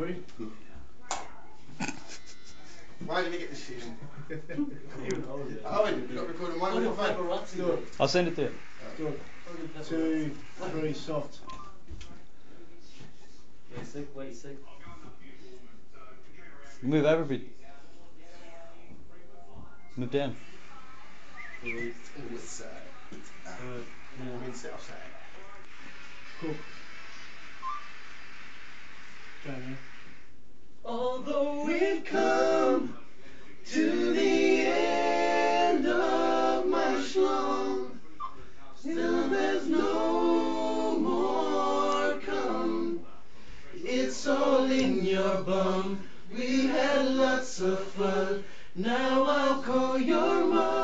buddy. Why did we get this shit in? Oh, wait, you're not recording mine on your phone? I'll send it to you. Good. 2, 3, soft. Wait, sick, wait, sick. Move everybody. Move down. What's that? I mean, sit outside. Cool. Jamie. Although we've come to the end of my schlong, still there's no more come. It's all in your bum. We had lots of fun. Now I'll call your mom.